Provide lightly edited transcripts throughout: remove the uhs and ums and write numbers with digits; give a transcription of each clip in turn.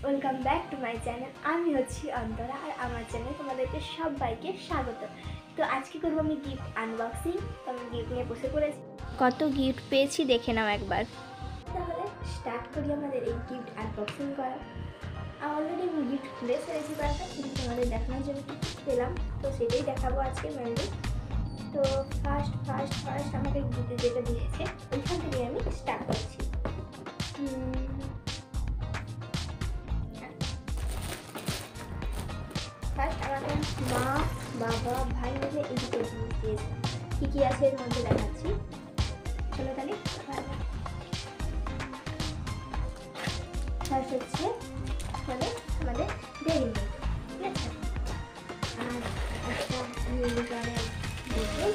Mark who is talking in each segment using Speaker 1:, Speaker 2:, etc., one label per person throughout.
Speaker 1: Welcome back to my channel. আমি হচ্ছি অন্তরা আর আমার চ্যানেলে তোমাদেরকে সবাইকে স্বাগত। তো আজকে করবো আমি গিফট আনবক্সিং। তো আমি গিফট নিয়ে বসে পড়েছি, কত গিফট পেয়েছি দেখে নাও একবার। তাহলে স্টার্ট করি আমাদের এই গিফট আনবক্সিং করা। অলরেডি আমি গিফট খুলে ফেলেছি কয়েকটা, কিন্তু তোমাদের দেখানোর জন্য পেলাম, তো সেটাই দেখাবো আজকে মেনলি। তো ফার্স্ট আমাকে গিফট যেটা দিয়েছে ওইখান থেকে আমি স্টার্ট করছি। ফার্স্ট আমাকে মা বাবা ভাই মিলে এই দুটো জিনিস দিয়েছে। কী কী আছে এর মধ্যে দেখাচ্ছি, চলো তাহলে। ফার্স্ট হচ্ছে মানে আমাদের ডেইরি মিল্ক, ঠিক আছে। আর একটা মিল্কের বোতল,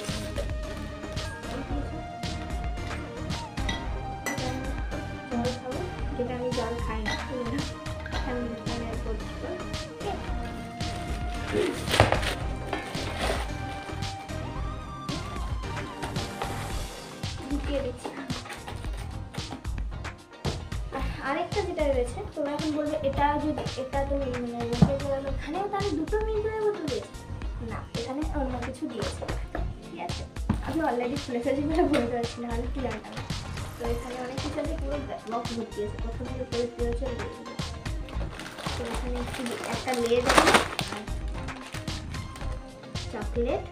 Speaker 1: জল খাবো, যেটা আমি জল খাই না, আমি মিল্কের বোতল ঢুকিয়ে দিচ্ছি। আরেকটা যেটা রয়েছে, তোমরা এখন বলবে এটা যদি এটা তো মিল্কের বোতল, এখানেও তাহলে দুটো মিল্কের বোতল দিয়েছে না, এখানে অন্য কিছু দিয়েছে, ঠিক আছে। আমি অলরেডি খুলে ফেলেছি বলে বলতে পারছি না, আমি কি জানতাম। তো এখানে অনেক কিছু আছে, পুরো বক্স ভর্তি আছে, প্রথমে করে চলে গিয়েছিল। তো এখানে একটা লেজ আছে, চকলেট,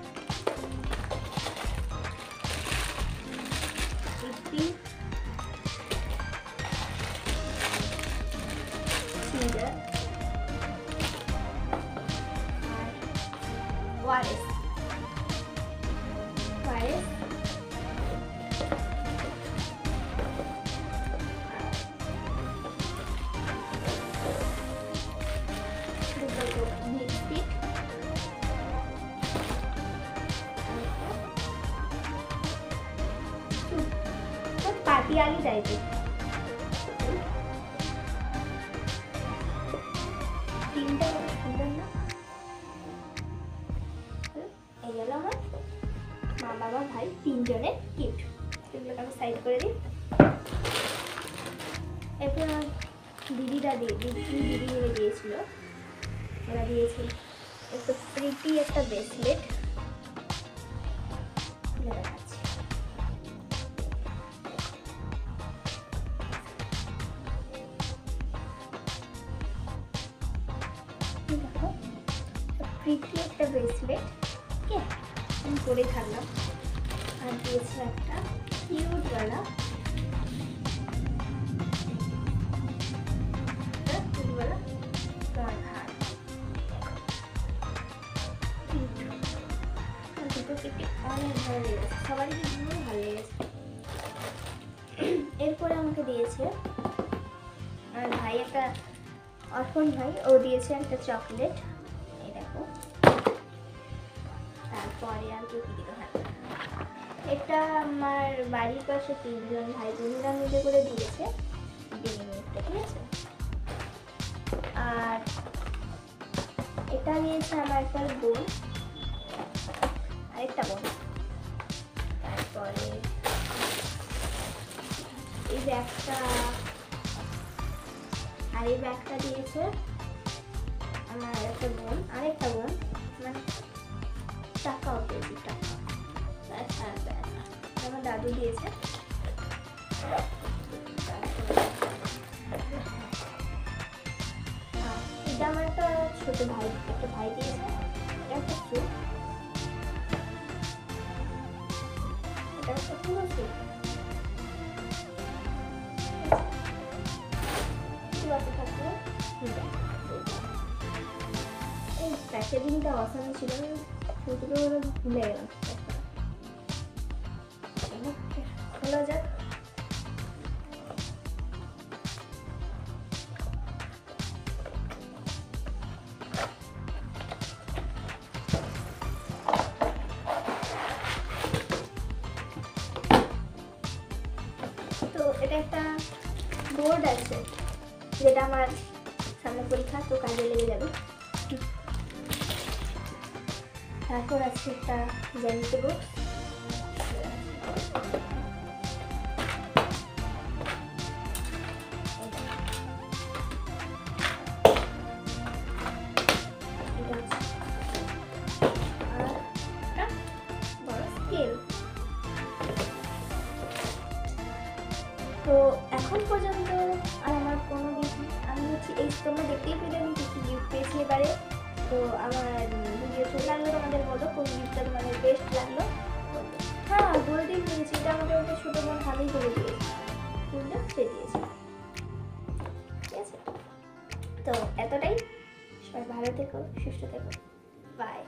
Speaker 1: সিজার আর ওয়ারেস পাটিয়ালি টাইপের তিনটা, সুন্দর না? এই গেল আমার মা বাবা ভাই তিনজনের গিফট। এগুলোকে আমি সাইড করে দিই। এরপর আমার দিদি মিলে দিয়েছিল, ওরা দিয়েছিল একটা প্রিটি একটা ব্রেসলেট, দেখাচ্ছি। প্রিটি একটা ব্রেসলেট, ওকে, আমি পরে থাকলাম। আর দিয়েছে একটা কিউট ওয়ালা অনেক ভালো লেগেছে, সবারই কিন্তু ভালো লেগেছে। এরপরে আমাকে দিয়েছে আর ভাই একটা অর্পণ ভাই, ও দিয়েছে একটা চকলেট, এই দেখো। তারপরে আর কি দিল, হ্যাঁ এটা আমার বাড়ির পাশে তিনজন ভাই বোনেরা মিলে করে দিয়েছে জিনিসটা, ঠিক আছে। আর এটা নিয়েছে আমার একটা বোন, আরেকটা বোন। তারপরে এই ব্যাগটা, আর এই ব্যাগটা দিয়েছে আমার একটা বোন, আরেকটা বোন, মানে টাকাও পেয়েছি, টাকা আমার দাদু দিয়েছে। এটা আমার একটা ছোট ভাই, একটা ভাই দিয়েছে। এটা একটা স্যুট, এটা একটা পুরো স্যুট, থাকলো। এই প্যাকেজিংটা অসাম ছিল, ছোটো ভুলে গেলাম। খোলা যাক। তো এটা একটা বোর্ড আছে, যেটা আমার সামনে পরীক্ষা, তো কাজে লেগে যাবে। তারপর আছে একটা জ্যামিতি বক্স, তো এখন পর্যন্ত আর আমার কোনো গিফট নেই। আমি হচ্ছে এই তোমরা দেখতেই পেলে আমি কী কী গিফট পেয়েছি এবারে। তো আমার ভিডিও কেমন লাগলো তোমাদের বলো, কোন গিফটটা তোমাদের বেস্ট লাগলো বলো। হ্যাঁ গোল্ডেন পেয়েছি, এটা আমাকে ওটা ছোটো বোন হাতেই করে দিয়েছে, ফুলটা সে দিয়েছে। ঠিক আছে, তো এতটাই। সবাই ভালো থেকো, সুস্থ থেকো, বাই।